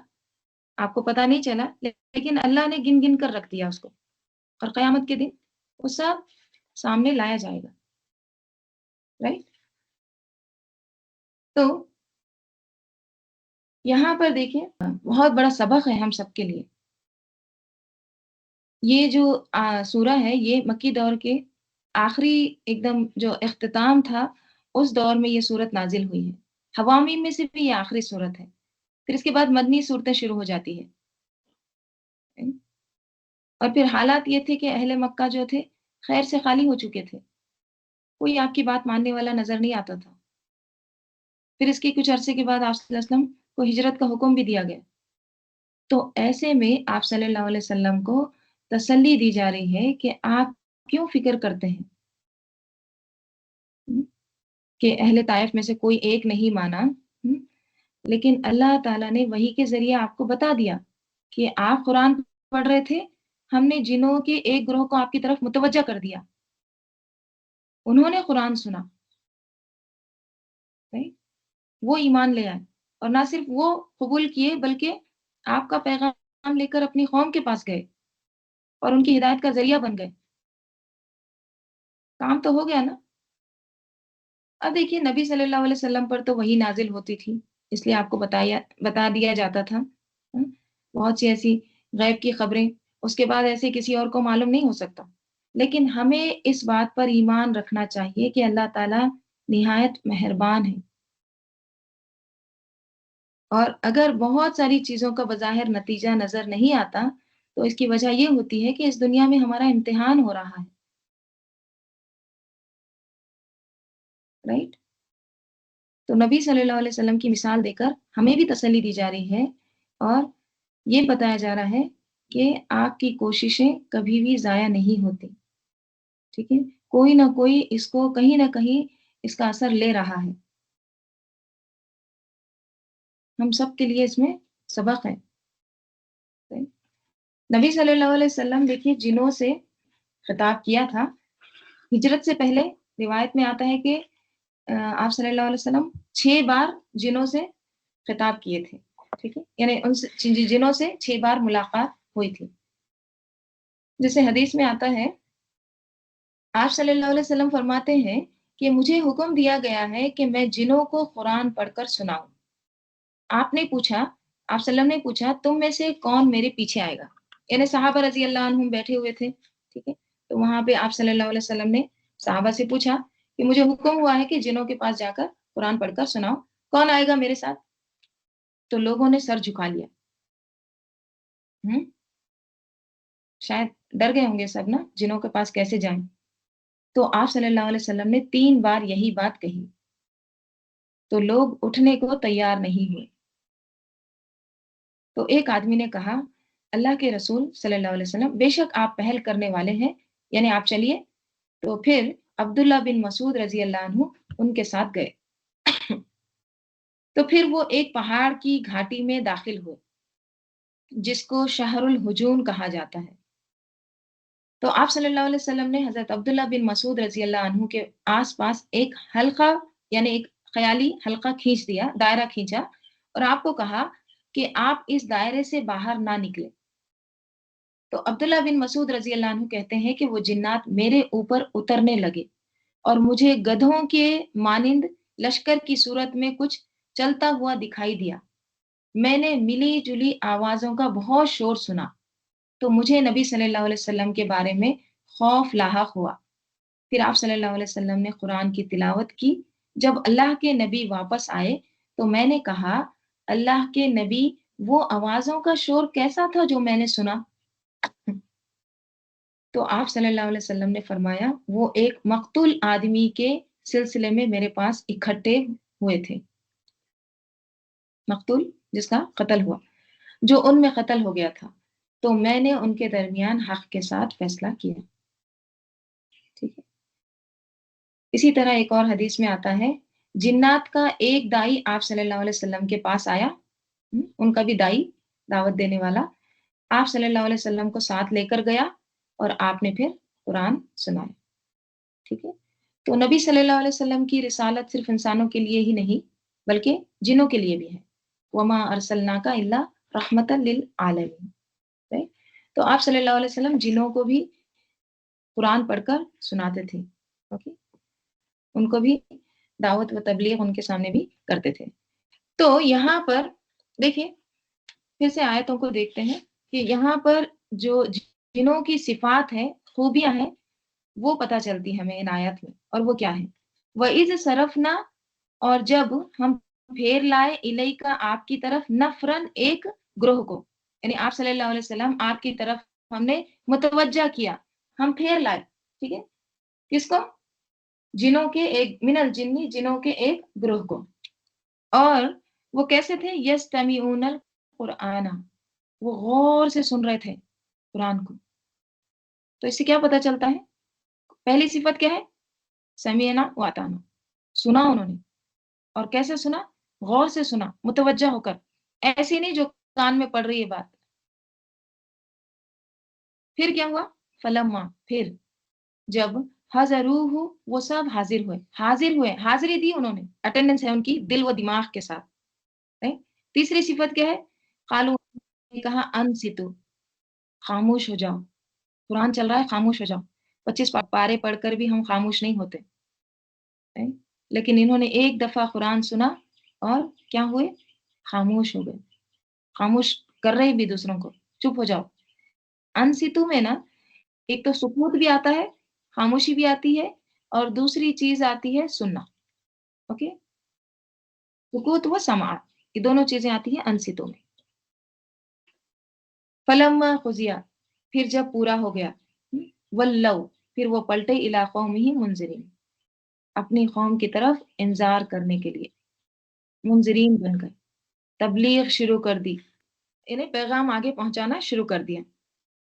آپ کو پتہ نہیں چلا، لیکن اللہ نے گن گن کر رکھ دیا اس کو، اور قیامت کے دن وہ سب سامنے لایا جائے گا، رائٹ؟ تو یہاں پر دیکھیں بہت بڑا سبق ہے ہم سب کے لیے۔ یہ جو سورہ ہے یہ مکی دور کے آخری ایک دم جو اختتام تھا، اس دور میں یہ صورت نازل ہوئی ہے۔ حوامیم میں سے بھی یہ آخری صورت ہے، پھر اس کے بعد مدنی صورتیں شروع ہو جاتی ہے، اور پھر حالات یہ تھے کہ اہل مکہ جو تھے خیر سے خالی ہو چکے تھے، کوئی آپ کی بات ماننے والا نظر نہیں آتا تھا۔ پھر اس کے کچھ عرصے کے بعد آپ صلی اللہ علیہ وسلم کو ہجرت کا حکم بھی دیا گیا، تو ایسے میں آپ صلی اللہ علیہ وسلم کو تسلی دی جا رہی ہے کہ آپ کیوں فکر کرتے ہیں کہ اہل طائف میں سے کوئی ایک نہیں مانا، لیکن اللہ تعالیٰ نے وحی کے ذریعے آپ کو بتا دیا کہ آپ قرآن پڑھ رہے تھے، ہم نے جنوں کے ایک گروہ کو آپ کی طرف متوجہ کر دیا، انہوں نے قرآن سنا، right؟ وہ ایمان لے آئے، اور نہ صرف وہ قبول کیے بلکہ آپ کا پیغام لے کر اپنی قوم کے پاس گئے اور ان کی ہدایت کا ذریعہ بن گئے۔ کام تو ہو گیا نا؟ اب دیکھیے نبی صلی اللہ علیہ وسلم پر تو وہی نازل ہوتی تھی، اس لیے آپ کو بتا دیا جاتا تھا، بہت سی ایسی غیب کی خبریں، اس کے بعد ایسے کسی اور کو معلوم نہیں ہو سکتا، لیکن ہمیں اس بات پر ایمان رکھنا چاہیے کہ اللہ تعالیٰ نہایت مہربان ہے، اور اگر بہت ساری چیزوں کا بظاہر نتیجہ نظر نہیں آتا تو اس کی وجہ یہ ہوتی ہے کہ اس دنیا میں ہمارا امتحان ہو رہا ہے، رائٹ؟ تو نبی صلی اللہ علیہ وسلم کی مثال دے کر ہمیں بھی تسلی دی جا رہی ہے اور یہ بتایا جا رہا ہے کہ آپ کی کوششیں کبھی بھی ضائع نہیں ہوتی، ٹھیک ہے؟ کوئی نہ کوئی اس کو کہیں نہ کہیں اس کا اثر لے رہا ہے، ہم سب کے لیے اس میں سبق ہے۔ نبی صلی اللہ علیہ وسلم دیکھیے جنوں سے خطاب کیا تھا، ہجرت سے پہلے روایت میں آتا ہے کہ آپ صلی اللہ علیہ وسلم 6 بار جنوں سے خطاب کیے تھے، ٹھیک ہے؟ یعنی ان سے جنوں سے 6 بار ملاقات ہوئی تھی۔ جیسے حدیث میں آتا ہے، آپ صلی اللہ علیہ وسلم فرماتے ہیں کہ مجھے حکم دیا گیا ہے کہ میں جنوں کو قرآن پڑھ کر سناؤں۔ آپ نے پوچھا آپ صلی اللہ علیہ وسلم نے پوچھا تم میں سے کون میرے پیچھے آئے گا؟ یعنی صحابہ رضی اللہ عنہم بیٹھے ہوئے تھے، ٹھیک ہے؟ تو وہاں پہ آپ صلی اللہ علیہ وسلم نے صحابہ سے پوچھا کہ مجھے حکم ہوا ہے کہ جنوں کے پاس جا کر قرآن پڑھ کر سناؤ، کون آئے گا میرے ساتھ؟ تو لوگوں نے سر جھکا لیا، ہوں شاید ڈر گئے ہوں گے سب نا، جنوں کے پاس کیسے جائیں؟ تو آپ صلی اللہ علیہ وسلم نے 3 بار یہی بات کہی، تو لوگ اٹھنے کو تیار نہیں ہوئے۔ تو ایک آدمی نے کہا، اللہ کے رسول صلی اللہ علیہ وسلم بے شک آپ پہل کرنے والے ہیں، یعنی آپ چلیے۔ تو پھر عبداللہ بن مسعود رضی اللہ عنہ ان کے ساتھ گئے۔ تو پھر وہ ایک پہاڑ کی گھاٹی میں داخل ہوئے جس کو شہر الہجون کہا جاتا ہے۔ تو آپ صلی اللہ علیہ وسلم نے حضرت عبداللہ بن مسعود رضی اللہ عنہ کے آس پاس ایک حلقہ یعنی ایک خیالی حلقہ کھینچ دیا، دائرہ کھینچا اور آپ کو کہا کہ آپ اس دائرے سے باہر نہ نکلے۔ تو عبداللہ بن مسعود رضی اللہ عنہ کہتے ہیں کہ وہ جنات میرے اوپر اترنے لگے اور مجھے گدھوں کے مانند لشکر کی صورت میں کچھ چلتا ہوا دکھائی دیا۔ میں نے ملی جلی آوازوں کا بہت شور سنا، تو مجھے نبی صلی اللہ علیہ وسلم کے بارے میں خوف لاحق ہوا۔ پھر آپ صلی اللہ علیہ وسلم نے قرآن کی تلاوت کی۔ جب اللہ کے نبی واپس آئے تو میں نے کہا، اللہ کے نبی وہ آوازوں کا شور کیسا تھا جو میں نے سنا؟ تو آپ صلی اللہ علیہ وسلم نے فرمایا، وہ ایک مقتول آدمی کے سلسلے میں میرے پاس اکٹھے ہوئے تھے، مقتول جس کا قتل ہوا، جو ان میں قتل ہو گیا تھا، تو میں نے ان کے درمیان حق کے ساتھ فیصلہ کیا، ٹھیک ہے؟ اسی طرح ایک اور حدیث میں آتا ہے، جنات کا ایک دائی آپ صلی اللہ علیہ وسلم کے پاس آیا، ان کا بھی دائی دعوت دینے والا، آپ صلی اللہ علیہ وسلم کو ساتھ لے کر گیا اور آپ نے پھر قرآن سنایا، ٹھیک ہے؟ تو نبی صلی اللہ علیہ وسلم کی رسالت صرف انسانوں کے لیے ہی نہیں بلکہ جنوں کے لیے بھی ہے، وما ارسلناک الا رحمتا للعالمین، right؟ تو آپ صلی اللہ علیہ وسلم جنوں کو بھی قرآن پڑھ کر سناتے تھے، اوکے؟ ان کو بھی دعوت و تبلیغ ان کے سامنے بھی کرتے تھے۔ تو یہاں پر دیکھیں، پھر سے آیتوں کو دیکھتے ہیں کہ یہاں پر جو جنوں کی صفات ہے، خوبیاں ہیں، وہ پتہ چلتی ہمیں ان آیت میں، اور وہ کیا ہے؟ وَإِذْ صَرَفْنَا، اور جب ہم پھیر لائے الیکا آپ کی طرف نفرن ایک گروہ کو، یعنی آپ صلی اللہ علیہ وسلم آپ کی طرف ہم نے متوجہ کیا، ہم پھیر لائے، ٹھیک ہے؟ کس کو؟ جنوں کے ایک من الجنی، جنوں کے ایک گروہ کو، اور وہ کیسے تھے؟ یستمعون القرآن، وہ غور سے سن رہے تھے قرآن کو۔ تو اس سے کیا پتہ چلتا ہے؟ پہلی صفت کیا ہے؟ سمعنا واطعنا، سنا انہوں نے، اور کیسے سنا؟ غور سے سنا، متوجہ ہو کر، ایسی نہیں جو کان میں پڑ رہی ہے بات۔ پھر کیا ہوا؟ فلما، پھر جب حضروہ، وہ سب حاضر ہوئے، حاضری دی انہوں نے، اٹینڈنس ہے ان کی دل و دماغ کے ساتھ۔ تیسری صفت کیا ہے؟ قالو، نے کہا انصتو، خاموش ہو جاؤ، قرآن چل رہا ہے، خاموش ہو جاؤ۔ 25 پارے پڑھ کر بھی ہم خاموش نہیں ہوتے، لیکن انہوں نے ایک دفعہ قرآن سنا اور کیا ہوئے؟ خاموش ہو گئے، خاموش کر رہے بھی دوسروں کو، چپ ہو جاؤ۔ انصتو میں نا ایک تو سکوت بھی آتا ہے، خاموشی بھی آتی ہے، اور دوسری چیز آتی ہے سننا، اوکے؟ سکوت و سماع، یہ دونوں چیزیں آتی ہیں انصتو میں۔ فلما قضیٰ، پھر جب پورا ہو گیا، ولو، پھر وہ پلٹے الی قومہ منذرین، اپنی قوم کی طرف انذار کرنے کے لیے منذرین بن کر تبلیغ شروع کر دی، انہیں پیغام آگے پہنچانا شروع کر دیا۔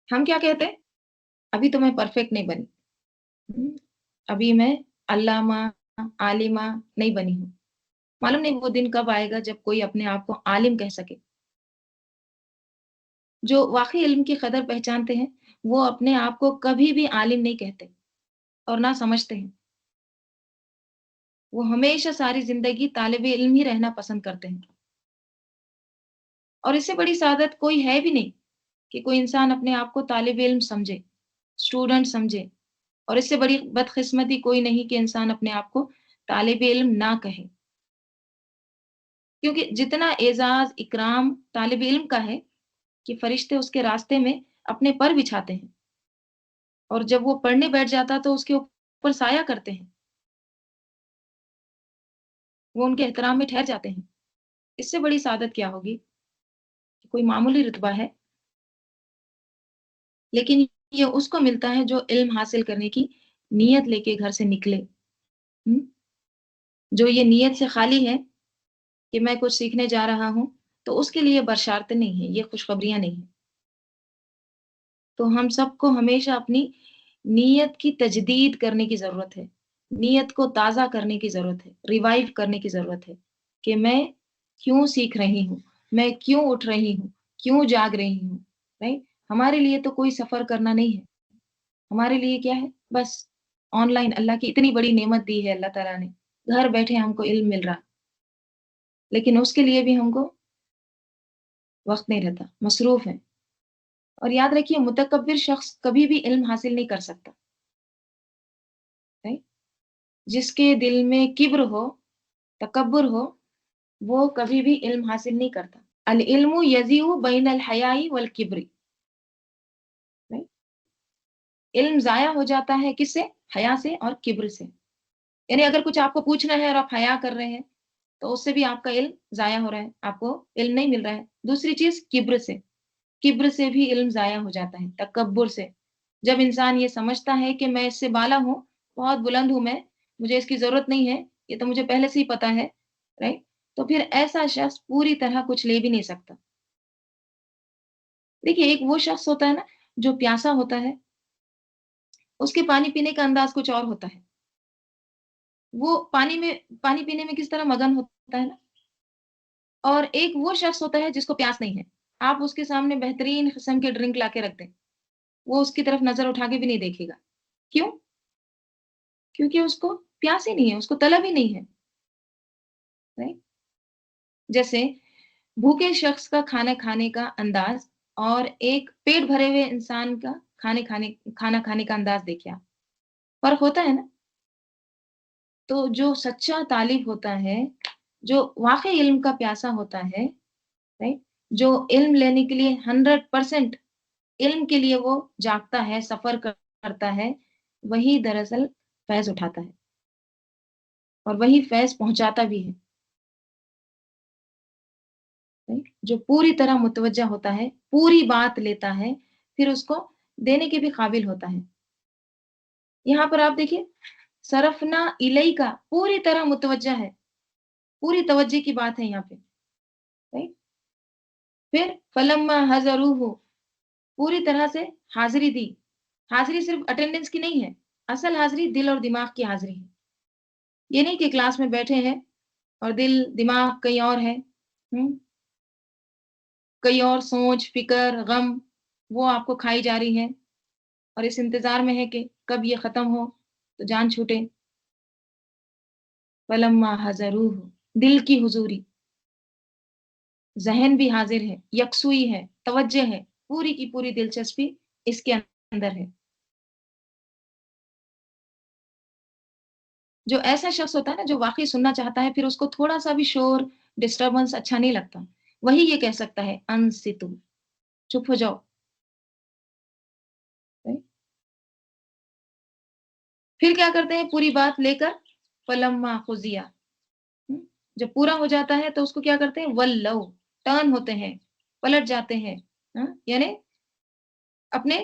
ہم کیا کہتے ہیں؟ ابھی تو میں پرفیکٹ نہیں بنی، ابھی میں علامہ عالمہ نہیں بنی ہوں۔ معلوم نہیں وہ دن کب آئے گا جب کوئی اپنے آپ کو عالم کہہ سکے۔ جو واقعی علم کی قدر پہچانتے ہیں وہ اپنے آپ کو کبھی بھی عالم نہیں کہتے اور نہ سمجھتے ہیں، وہ ہمیشہ ساری زندگی طالب علم ہی رہنا پسند کرتے ہیں۔ اور اس سے بڑی سعادت کوئی ہے بھی نہیں کہ کوئی انسان اپنے آپ کو طالب علم سمجھے، اسٹوڈنٹ سمجھے، اور اس سے بڑی بدقسمتی کوئی نہیں کہ انسان اپنے آپ کو طالب علم نہ کہے، کیونکہ جتنا اعزاز اکرام طالب علم کا ہے کہ فرشتے اس کے راستے میں اپنے پر بچھاتے ہیں، اور جب وہ پڑھنے بیٹھ جاتا تو اس کے اوپر سایہ کرتے ہیں، وہ ان کے احترام میں ٹھہر جاتے ہیں۔ اس سے بڑی سعادت کیا ہوگی؟ کوئی معمولی رتبہ ہے لیکن یہ اس کو ملتا ہے جو علم حاصل کرنے کی نیت لے کے گھر سے نکلے، ہم؟ جو یہ نیت سے خالی ہے کہ میں کچھ سیکھنے جا رہا ہوں، تو اس کے لیے بشارتیں نہیں ہیں، یہ خوشخبریاں نہیں ہیں۔ تو ہم سب کو ہمیشہ اپنی نیت کی تجدید کرنے کی ضرورت ہے، نیت کو تازہ کرنے کی ضرورت ہے، ریوائیو کرنے کی ضرورت ہے کہ میں کیوں سیکھ رہی ہوں، میں کیوں اٹھ رہی ہوں، کیوں جاگ رہی ہوں، رائٹ؟ ہمارے لیے تو کوئی سفر کرنا نہیں ہے، ہمارے لیے کیا ہے؟ بس آن لائن اللہ کی اتنی بڑی نعمت دی ہے اللہ تعالیٰ نے، گھر بیٹھے ہم کو علم مل رہا، لیکن اس کے لیے بھی ہم کو وقت نہیں رہتا، مصروف ہے۔ اور یاد رکھیے متکبر شخص کبھی بھی علم حاصل نہیں کر سکتا، right؟ جس کے دل میں کبر ہو، تکبر ہو، وہ کبھی بھی علم حاصل نہیں کرتا۔ العلم یزیع بین الحیاء والکبر، right؟ علم ضائع ہو جاتا ہے کس سے؟ حیا سے اور کبر سے۔ یعنی اگر کچھ آپ کو پوچھنا ہے اور آپ حیا کر رہے ہیں تو اس سے بھی آپ کا علم ضائع ہو رہا ہے، آپ کو علم نہیں مل رہا ہے۔ دوسری چیز کبر سے، کبر سے بھی علم ضائع ہو جاتا ہے، تکبر سے۔ جب انسان یہ سمجھتا ہے کہ میں اس سے بالا ہوں، بہت بلند ہوں، میں مجھے اس کی ضرورت نہیں ہے، یہ تو مجھے پہلے سے ہی پتا ہے، رائٹ؟ تو پھر ایسا شخص پوری طرح کچھ لے بھی نہیں سکتا۔ دیکھیے ایک وہ شخص ہوتا ہے نا جو پیاسا ہوتا ہے، اس کے پانی پینے کا انداز کچھ اور ہوتا ہے، وہ پانی پینے میں کس طرح مگن ہوتا ہے نا۔ اور ایک وہ شخص ہوتا ہے جس کو پیاس نہیں ہے، آپ اس کے سامنے بہترین قسم کے ڈرنک لا کے رکھ دیں، وہ اس کی طرف نظر اٹھا کے بھی نہیں دیکھے گا۔ کیوں؟ کیونکہ اس کو پیاس ہی نہیں ہے، اس کو طلب ہی نہیں ہے، right؟ جیسے بھوکے شخص کا کھانا کھانے کا انداز اور ایک پیٹ بھرے ہوئے انسان کا کھانا کھانے کا انداز دیکھیں آپ، فرق ہوتا ہے نا۔ تو جو سچا طالب ہوتا ہے، جو واقعی علم کا پیاسا ہوتا ہے، right؟ جو علم لینے کے لیے 100% علم کے لیے وہ جاگتا ہے، سفر کرتا ہے، وہی دراصل فیض اٹھاتا ہے اور وہی فیض پہنچاتا بھی ہے، right؟ جو پوری طرح متوجہ ہوتا ہے، پوری بات لیتا ہے، پھر اس کو دینے کے بھی قابل ہوتا ہے۔ یہاں پر آپ دیکھیے صرفنا الی کا پوری طرح متوجہ ہے، پوری توجہ کی بات ہے یہاں پہ، right؟ پھر فلما حضروہ، پوری طرح سے حاضری دی۔ حاضری صرف اٹینڈنس کی نہیں ہے، اصل حاضری دل اور دماغ کی حاضری ہے۔ یہ نہیں کہ کلاس میں بیٹھے ہیں اور دل دماغ کہیں اور ہے، کئی اور سوچ فکر غم وہ آپ کو کھائی جا رہی ہے، اور اس انتظار میں ہے کہ کب یہ ختم ہو تو جان چھوٹے۔ فلما حضروہ، دل کی حضوری، ذہن بھی حاضر ہے، یکسوئی ہے، توجہ ہے، پوری کی پوری دلچسپی اس کے اندر ہے۔ جو ایسا شخص ہوتا ہے نا جو واقعی سننا چاہتا ہے، پھر اس کو تھوڑا سا بھی شور ڈسٹربنس اچھا نہیں لگتا، وہی یہ کہہ سکتا ہے انصتو، چپ ہو جاؤ۔ پھر کیا کرتے ہیں؟ پوری بات لے کر فلما قضیٰ، جب پورا ہو جاتا ہے تو اس کو کیا کرتے ہیں؟ ولو، ٹرن ہوتے ہیں، پلٹ جاتے ہیں، یعنی اپنے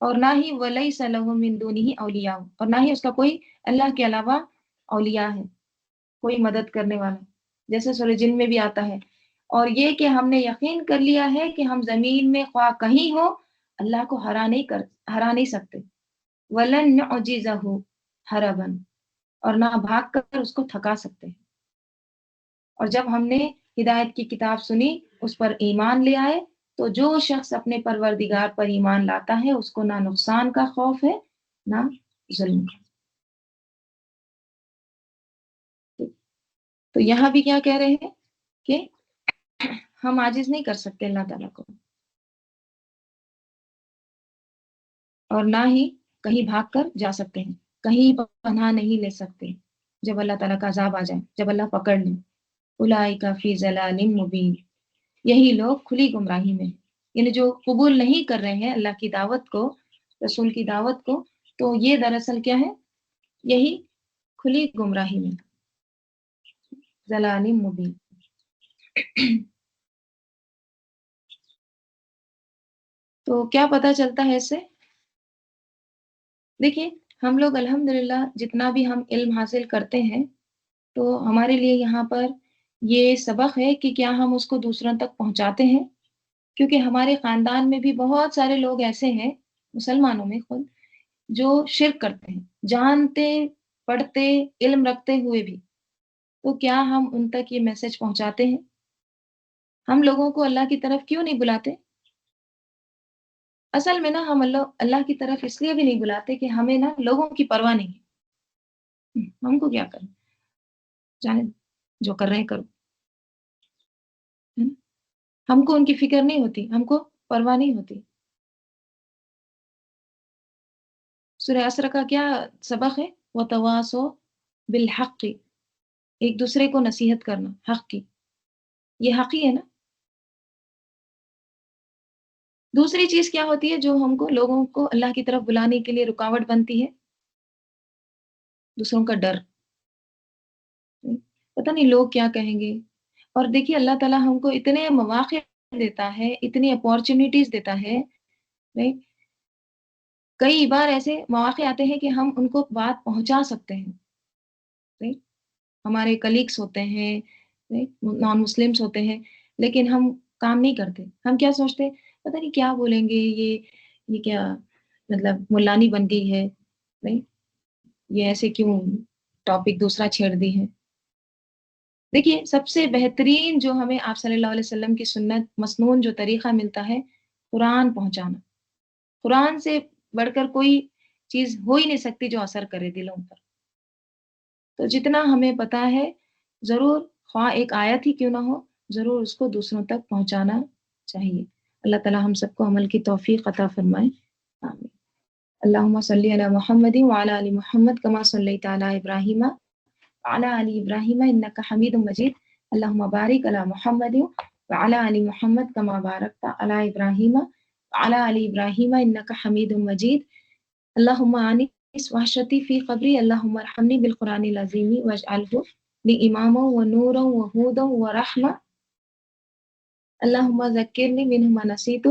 اور نہ ہی ولیس لہ من دونہ اولیاء، اور نہ ہی اس کا کوئی اللہ کے علاوہ اولیاء ہے، کوئی مدد کرنے والا، جیسے سورہ جن میں بھی آتا ہے۔ اور یہ کہ ہم نے یقین کر لیا ہے کہ ہم زمین میں خواہ کہیں ہو اللہ کو ہرا نہیں سکتے، ولن نعجزہ ہربا، اور نہ بھاگ کر اس کو تھکا سکتے ہیں۔ اور جب ہم نے ہدایت کی کتاب سنی، اس پر ایمان لے آئے، تو جو شخص اپنے پروردگار پر ایمان لاتا ہے اس کو نہ نقصان کا خوف ہے نہ ظلم کا۔ تو یہاں بھی کیا کہہ رہے ہیں کہ ہم عاجز نہیں کر سکتے اللہ تعالیٰ کو، اور نہ ہی کہیں بھاگ کر جا سکتے ہیں، کہیں پناہ نہیں لے سکتے جب اللہ تعالیٰ کا عذاب آ جائے، جب اللہ پکڑ لے۔ اولئک فی ضلال مبین، یہی لوگ کھلی گمراہی میں ہیں، یعنی جو قبول نہیں کر رہے ہیں اللہ کی دعوت کو، رسول کی دعوت کو، تو یہ دراصل کیا ہے؟ یہی کھلی گمراہی میں، ضلال مبین۔ تو کیا پتہ چلتا ہے اس سے؟ دیکھیے، ہم لوگ الحمدللہ جتنا بھی ہم علم حاصل کرتے ہیں، تو ہمارے لیے یہاں پر یہ سبق ہے کہ کیا ہم اس کو دوسروں تک پہنچاتے ہیں، کیونکہ ہمارے خاندان میں بھی بہت سارے لوگ ایسے ہیں، مسلمانوں میں خود، جو شرک کرتے ہیں، جانتے پڑھتے علم رکھتے ہوئے بھی۔ تو کیا ہم ان تک یہ میسج پہنچاتے ہیں؟ ہم لوگوں کو اللہ کی طرف کیوں نہیں بلاتے؟ اصل میں نا ہم اللہ کی طرف اس لیے بھی نہیں بلاتے کہ ہمیں نا لوگوں کی پرواہ نہیں ہے، ہم کو کیا کرنا، جانے دو، جو کر رہے ہیں کرو، ہے نا؟ ہم کو ان کی فکر نہیں ہوتی، ہم کو پرواہ نہیں ہوتی۔ سورہ اسر کا کیا سبق ہے؟ وَتَوَاصَوْا بِالْحَقِّ، ایک دوسرے کو نصیحت کرنا حق کی، یہ حق ہی ہے نا۔ دوسری چیز کیا ہوتی ہے جو ہم کو لوگوں کو اللہ کی طرف بلانے کے لیے رکاوٹ بنتی ہے؟ دوسروں کا ڈر، پتہ نہیں لوگ کیا کہیں گے۔ اور دیکھیے اللہ تعالیٰ ہم کو اتنے مواقع دیتا ہے، اتنی اپورچونیٹیز دیتا ہے، right؟ کئی بار ایسے مواقع آتے ہیں کہ ہم ان کو بات پہنچا سکتے ہیں، right؟ ہمارے کلیگس ہوتے ہیں، نان مسلمس ہوتے ہیں، لیکن ہم کام نہیں کرتے۔ ہم کیا سوچتے، پتہ نہیں کیا بولیں گے، یہ کیا مطلب ملانی بن گئی ہے، right؟ یہ ایسے کیوں ٹاپک دوسرا چھیڑ دی ہے۔ دیکھیے سب سے بہترین جو ہمیں آپ صلی اللہ علیہ وسلم کی سنت مسنون جو طریقہ ملتا ہے، قرآن پہنچانا۔ قرآن سے بڑھ کر کوئی چیز ہو ہی نہیں سکتی جو اثر کرے دلوں پر۔ تو جتنا ہمیں پتہ ہے، ضرور خواہ ایک آیت ہی کیوں نہ ہو، ضرور اس کو دوسروں تک پہنچانا چاہیے۔ اللہ تعالی ہم سب کو عمل کی توفیق عطا فرمائے، آمین۔ اللہم صلی علی محمد وعلی آل محمد کما صلیت علی ابراہیم وعلی آل ابراہیم انک حمید مجید۔ اللہم بارک علی محمد وعلی آل محمد کما بارکت علی ابراہیم وعلی آل ابراہیم انک حمید مجید۔ اللہم آنس وحشتی فی قبری، اللہم ارحمنی بالقرآن العظیم واجعلہ لی اماما ونورا وہودا ورحمہ۔ اللہم ذکرنی منہ ما نسیت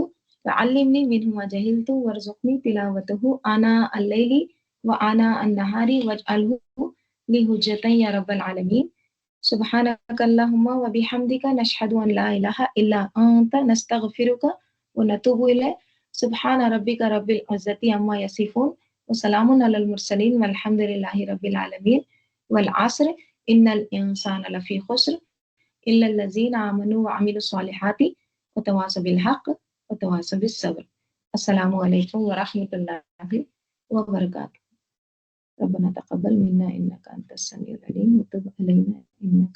وعلمنی منہ ما جہلت وارزقنی تلاوتہ آناء اللیل وآناء النہار واجعلہ لی حجتا یا رب العالمین۔ سبحانک اللہم وبحمدک نشہد ان لا الہ الا انت نستغفرک ونتوب الیک۔ سبحان ربک رب العزت عما یصفون وسلام علی المرسلین والحمد للہ رب العالمین۔ والعصر ان الانسان لفی خسر الا الذین آمنوا وعملوا الصالحات وتواصوا بالحق وتواصوا بالصبر۔ السلام علیکم ورحمۃ اللہ وبرکاتہ۔ ربنا تقبل منا انك انت السميع العليم وتب علينا انك